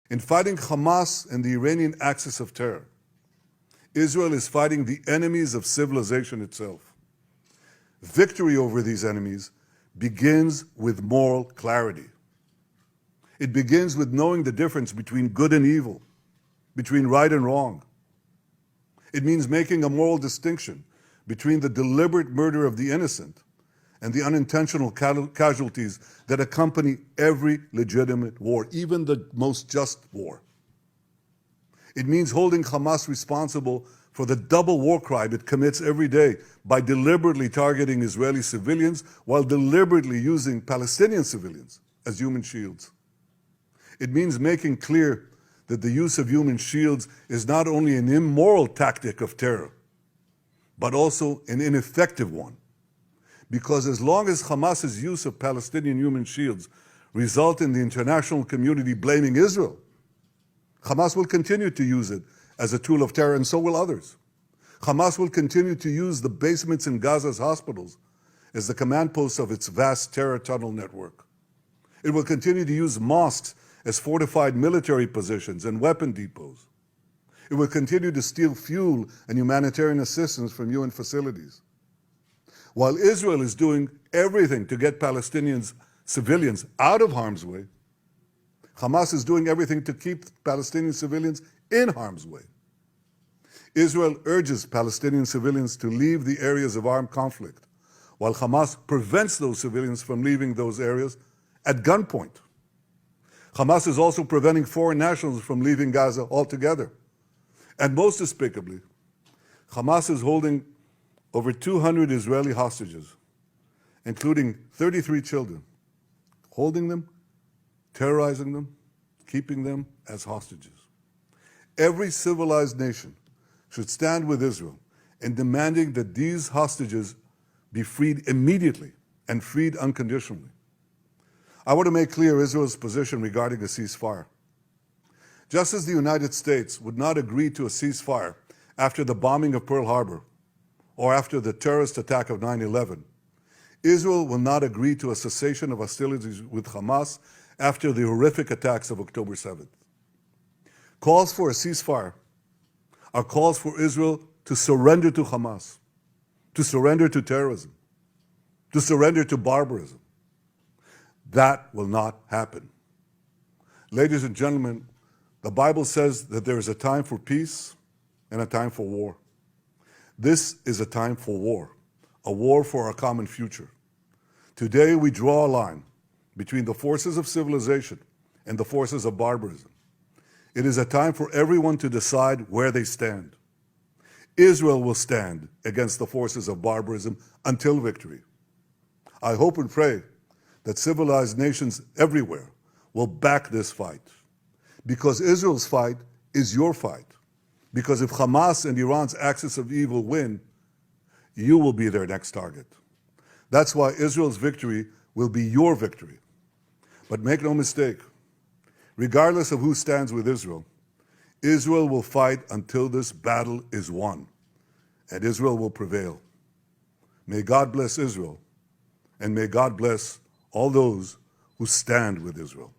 In fighting Hamas and the Iranian axis of terror, Israel is fighting the enemies of civilization itself. Victory over these enemies begins with moral clarity. It begins with knowing the difference between good and evil, between right and wrong. It means making a moral distinction between the deliberate murder of the innocent and the unintentional casualties that accompany every legitimate war, even the most just war. It means holding Hamas responsible for the double war crime it commits every day by deliberately targeting Israeli civilians while deliberately using Palestinian civilians as human shields. It means making clear that the use of human shields is not only an immoral tactic of terror, but also an ineffective one. Because as long as Hamas's use of Palestinian human shields result in the international community blaming Israel, Hamas will continue to use it as a tool of terror, and so will others. Hamas will continue to use the basements in Gaza's hospitals as the command posts of its vast terror tunnel network. It will continue to use mosques as fortified military positions and weapon depots. It will continue to steal fuel and humanitarian assistance from UN facilities. While Israel is doing everything to get civilians out of harm's way, Hamas is doing everything to keep Palestinian civilians in harm's way. Israel urges Palestinian civilians to leave the areas of armed conflict, while Hamas prevents those civilians from leaving those areas at gunpoint. Hamas is also preventing foreign nationals from leaving Gaza altogether. And most despicably, Hamas is holding over 200 Israeli hostages, including 33 children, holding them, terrorizing them, keeping them as hostages. Every civilized nation should stand with Israel in demanding that these hostages be freed immediately and freed unconditionally. I want to make clear Israel's position regarding a ceasefire. Just as the United States would not agree to a ceasefire after the bombing of Pearl Harbor or after the terrorist attack of 9/11, Israel will not agree to a cessation of hostilities with Hamas after the horrific attacks of October 7th. Calls for a ceasefire are calls for Israel to surrender to Hamas, to surrender to terrorism, to surrender to barbarism. That will not happen. Ladies and gentlemen, the Bible says that there is a time for peace and a time for war. This is a time for war, a war for our common future. Today we draw a line between the forces of civilization and the forces of barbarism. It is a time for everyone to decide where they stand. Israel will stand against the forces of barbarism until victory. I hope and pray that civilized nations everywhere will back this fight. Because Israel's fight is your fight. Because if Hamas and Iran's axis of evil win, you will be their next target. That's why Israel's victory will be your victory. But make no mistake, regardless of who stands with Israel, Israel will fight until this battle is won, and Israel will prevail. May God bless Israel, and may God bless all those who stand with Israel.